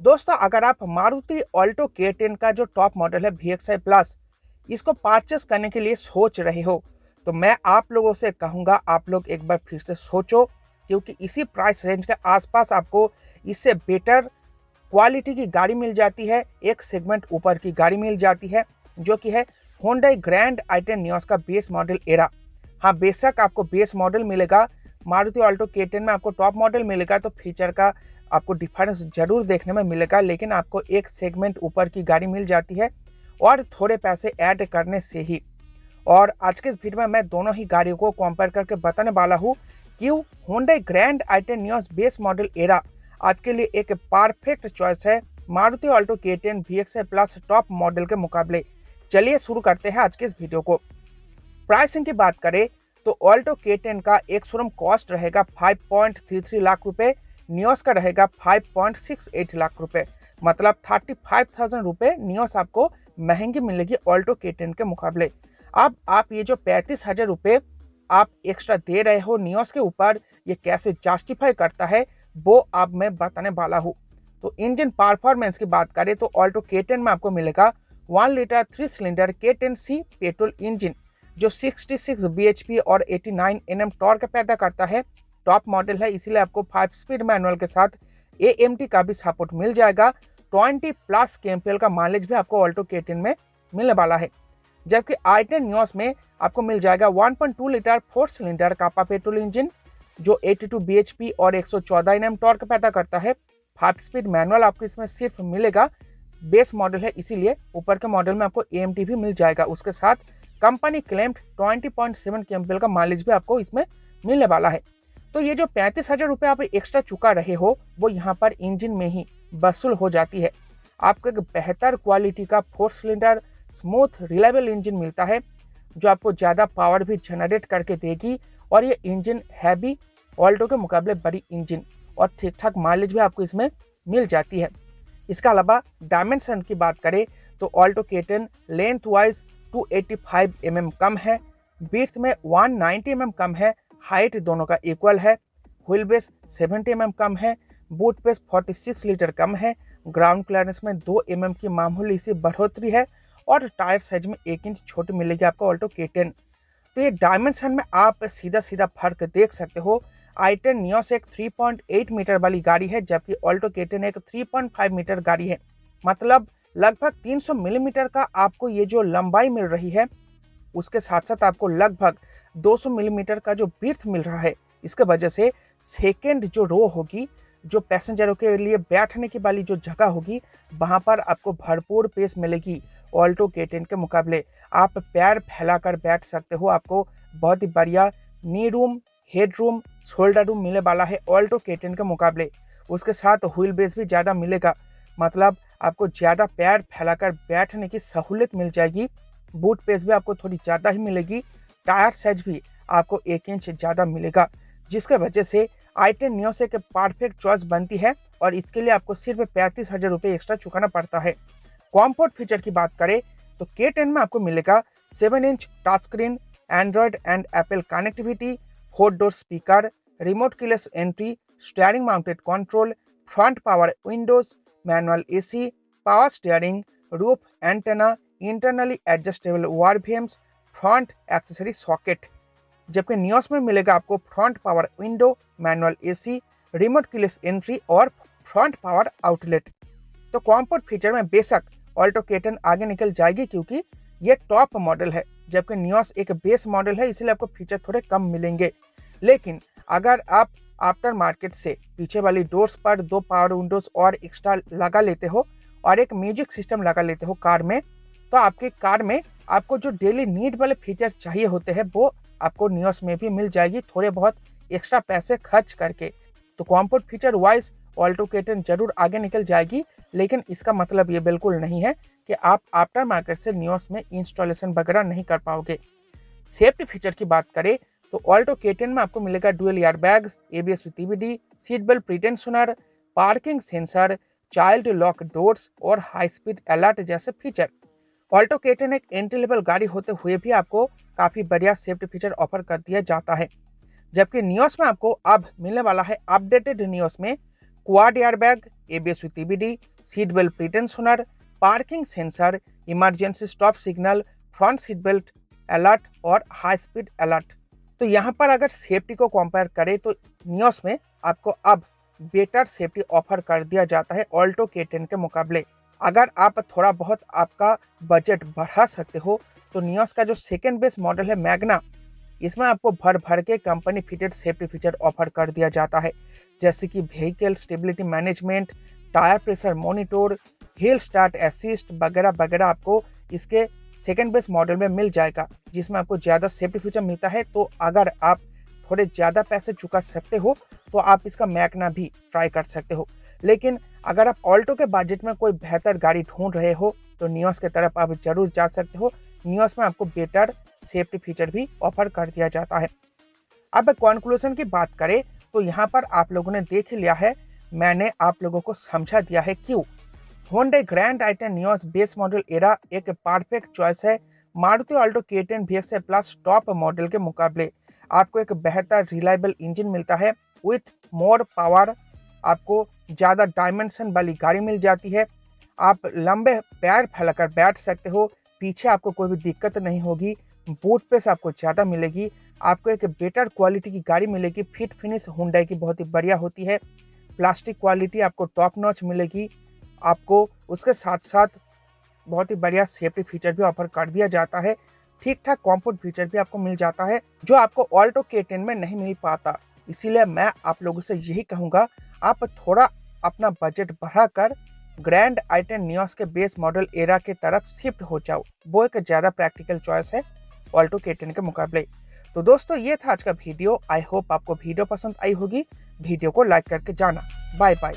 दोस्तों, अगर आप मारुति ऑल्टो K10 का जो टॉप मॉडल है VXI प्लस, इसको परचेस करने के लिए सोच रहे हो, तो मैं आप लोगों से कहूँगा आप लोग एक बार फिर से सोचो, क्योंकि इसी प्राइस रेंज के आसपास आपको इससे बेटर क्वालिटी की गाड़ी मिल जाती है, एक सेगमेंट ऊपर की गाड़ी मिल जाती है, जो कि है Hyundai ग्रैंड i10 नियोस का बेस मॉडल एरा। हाँ, बेशक आपको बेस मॉडल मिलेगा, मारुति ऑल्टो K10 में आपको टॉप मॉडल मिलेगा, तो फीचर का आपको डिफरेंस जरूर देखने में मिलेगा, लेकिन आपको एक सेगमेंट ऊपर की गाड़ी मिल जाती है और थोड़े पैसे ऐड करने से ही। और आज के इस वीडियो में मैं दोनों ही गाड़ियों को कंपेयर करके बताने वाला हूँ क्यों Hyundai grand i10 Nios base model era आपके लिए एक परफेक्ट चॉइस है Maruti Alto K10 VXI plus top model के मुकाबले। चलिए शुरू करते हैं आज के इस वीडियो को। प्राइसिंग की बात करें तो ऑल्टो K10 का एक शोरूम कॉस्ट रहेगा 5.33 लाख रुपए, नियोस का रहेगा 5.68 लाख रुपए, मतलब 35,000 रुपए नियोस आपको महंगी मिलेगी ऑल्टो K10 के मुकाबले। अब आप ये जो 35,000 रुपए आप एक्स्ट्रा दे रहे हो नियोस के ऊपर, ये कैसे जस्टिफाई करता है वो अब मैं बताने वाला हूँ। तो इंजन परफॉर्मेंस की बात करें तो ऑल्टो K10 में आपको मिलेगा 1 litre 3 cylinder K10C petrol engine, जो 66 bhp और 89 Nm टॉर्क पैदा करता है। टॉप मॉडल है, इसीलिए आपको 5 स्पीड मैनुअल के साथ AMT का भी सपोर्ट मिल जाएगा। 20+ kmpl का माइलेज भी आपको ऑल्टो K10 में मिलने वाला है। जबकि i10 नियोस में आपको मिल जाएगा 1.2 लीटर 4 सिलेंडर कापा पेट्रोल इंजन, जो 82 bhp और 114 Nm टॉर्क पैदा करता है। 5 स्पीड मैनुअल आपको इसमें सिर्फ मिलेगा, बेस मॉडल है इसीलिए ऊपर के मॉडल में आपको AMT भी मिल जाएगा। उसके साथ कंपनी क्लेम्ड 20.7 kmpl का माइलेज भी आपको इसमें मिलने वाला है। तो ये जो 35,000 रुपये आप एक्स्ट्रा चुका रहे हो वो यहाँ पर इंजन में ही वसूल हो जाती है। आपको एक बेहतर क्वालिटी का 4 सिलेंडर स्मूथ रिलायबल इंजन मिलता है, जो आपको ज़्यादा पावर भी जनरेट करके देगी। और ये इंजन हैवी ऑल्टो के मुकाबले बड़ी इंजन और ठीक ठाक माइलेज भी आपको इसमें मिल जाती है। इसके अलावा डायमेंशन की बात करें तो Alto K10 length wise 285 mm कम है, विड्थ में 190 mm कम है, हाइट दोनों का इक्वल है, व्हील बेस 70 mm कम है, बूट स्पेस 46 लीटर कम है, ग्राउंड क्लियरेंस में 2 mm की मामूली सी बढ़ोतरी है और टायर साइज में 1 इंच छोटी मिलेगी आपको ऑल्टो K10। तो ये डायमेंशन में आप सीधा सीधा फर्क देख सकते हो। i10 नियोस एक 3.8 मीटर वाली गाड़ी है, जबकि ऑल्टो K10 एक 3.5 मीटर गाड़ी है, मतलब लगभग 300 मिलीमीटर का आपको ये जो लंबाई मिल रही है, उसके साथ साथ आपको लगभग 200 मिलीमीटर का जो विड्थ मिल रहा है। इसके वजह से सेकेंड जो रो होगी, जो पैसेंजरों के लिए बैठने की वाली जो जगह होगी, वहाँ पर आपको भरपूर स्पेस मिलेगी ऑल्टो K10 के मुकाबले। आप पैर फैलाकर बैठ सकते हो, आपको बहुत ही बढ़िया नी room, head room, shoulder room मिलने वाला है ऑल्टो K10 के मुकाबले। उसके साथ व्हील बेस भी ज़्यादा मिलेगा, मतलब आपको ज़्यादा पैर फैलाकर बैठने की सहूलियत मिल जाएगी। बूट स्पेस भी आपको थोड़ी ज़्यादा ही मिलेगी, टायर साइज भी आपको 1 इंच ज़्यादा मिलेगा, जिसके वजह से i10 नियोस एक परफेक्ट चॉइस बनती है और इसके लिए आपको सिर्फ 35,000 रुपये एक्स्ट्रा चुकाना पड़ता है। कॉम्फर्ट फीचर की बात करें तो K10 में आपको मिलेगा 7 inch touch screen, android and apple connectivity, 4 door speaker, remote keyless entry, steering mounted control, front power windows, manual AC, power steering, roof antenna, internally adjustable ORVMs, front accessory socket. जबकि Nios में मिलेगा आपको front power window, manual AC, remote keyless entry और front power outlet. तो comfort feature में बेशक Alto K10 आगे निकल जाएगी, क्योंकि ये टॉप मॉडल है, जबकि नियोस एक बेस मॉडल है, इसलिए आपको फीचर थोड़े कम मिलेंगे। लेकिन अगर आप आफ्टर मार्केट से पीछे वाली डोर्स पर 2 पावर विंडोज और एक्स्ट्रा लगा लेते हो और एक म्यूजिक सिस्टम लगा लेते हो कार में, तो आपकी कार में आपको जो डेली नीड वाले फीचर चाहिए होते हैं वो आपको नियोस में भी मिल जाएगी, थोड़े बहुत एक्स्ट्रा पैसे खर्च करके। तो comfort feature wise Alto K10 जरूर आगे निकल जाएगी, लेकिन इसका मतलब ये बिल्कुल नहीं है कि आप आफ्टर मार्केट से नियोस में इंस्टॉलेशन वगैरह नहीं कर पाओगे। सेफ्टी फीचर की बात करें तो ऑल्टो K10 में आपको मिलेगा dual air bags, ABS with EBD, seat belt pretensioner, parking sensor, child lock doors और हाई स्पीड अलर्ट जैसे फीचर। ऑल्टो K10 एक एंट्री लेवल गाड़ी होते हुए भी आपको काफ़ी बढ़िया सेफ्टी फीचर ऑफर कर दिया जाता है। जबकि नियोस में आपको अब मिलने वाला है अपडेटेड नियोस में quad airbag, ABS with EBD, seat belt pretensioner, parking sensor, emergency stop signal, front seat belt alert और हाई स्पीड अलर्ट। तो यहाँ पर अगर सेफ्टी को कंपेयर करें तो नियोस में आपको अब बेटर सेफ्टी ऑफर कर दिया जाता है ऑल्टो K10 के मुकाबले। अगर आप थोड़ा बहुत आपका बजट बढ़ा सकते हो तो नियोस का जो सेकेंड बेस मॉडल है मैग्ना, इसमें आपको भर भर के company fitted safety feature offer कर दिया जाता है, जैसे कि vehicle stability management, tyre pressure monitor, hill start assist वगैरह वगैरह आपको इसके सेकेंड बेस मॉडल में मिल जाएगा, जिसमें आपको ज़्यादा सेफ्टी फीचर मिलता है। तो अगर आप थोड़े ज़्यादा पैसे चुका सकते हो तो आप इसका मैग्ना भी ट्राई कर सकते हो। लेकिन अगर आप ऑल्टो के बजट में कोई बेहतर गाड़ी ढूंढ रहे हो तो नियोस की तरफ आप जरूर जा सकते हो। नियोस में आपको बेटर सेफ्टी फीचर भी ऑफर कर दिया जाता है। अब कंक्लूजन की बात करें तो यहाँ पर आप लोगों ने देख लिया है, मैंने आप लोगों को समझा दिया है क्यों Hyundai grand i10 Nios base model era एक परफेक्ट चॉइस है Maruti Alto K10 VXI plus top model के मुकाबले। आपको एक बेहतर रिलायबल इंजन मिलता है विथ मोर पावर, आपको ज़्यादा डायमेंशन वाली गाड़ी मिल जाती है, आप लंबे पैर फैलाकर बैठ सकते हो, पीछे आपको कोई भी दिक्कत नहीं होगी, बूट स्पेस आपको ज़्यादा मिलेगी, आपको एक बेटर क्वालिटी की गाड़ी मिलेगी, फिट फिनिश Hyundai की बहुत ही बढ़िया होती है, प्लास्टिक क्वालिटी आपको टॉप नॉच मिलेगी, आपको उसके साथ साथ बहुत ही बढ़िया सेफ्टी फीचर भी ऑफर कर दिया जाता है, ठीक ठाक कंफर्ट फीचर भी आपको मिल जाता है जो आपको ऑल्टो K10 में नहीं मिल पाता। इसीलिए मैं आप लोगों से यही कहूँगा, आप थोड़ा अपना बजट बढ़ाकर ग्रैंड i10 नियोस के बेस मॉडल एरा के तरफ शिफ्ट हो जाओ, वो एक ज़्यादा प्रैक्टिकल चॉइस है ऑल्टो K10 के मुकाबले। तो दोस्तों ये था आज का वीडियो, आई होप आपको वीडियो पसंद आई होगी। वीडियो को लाइक करके जाना। Bye bye.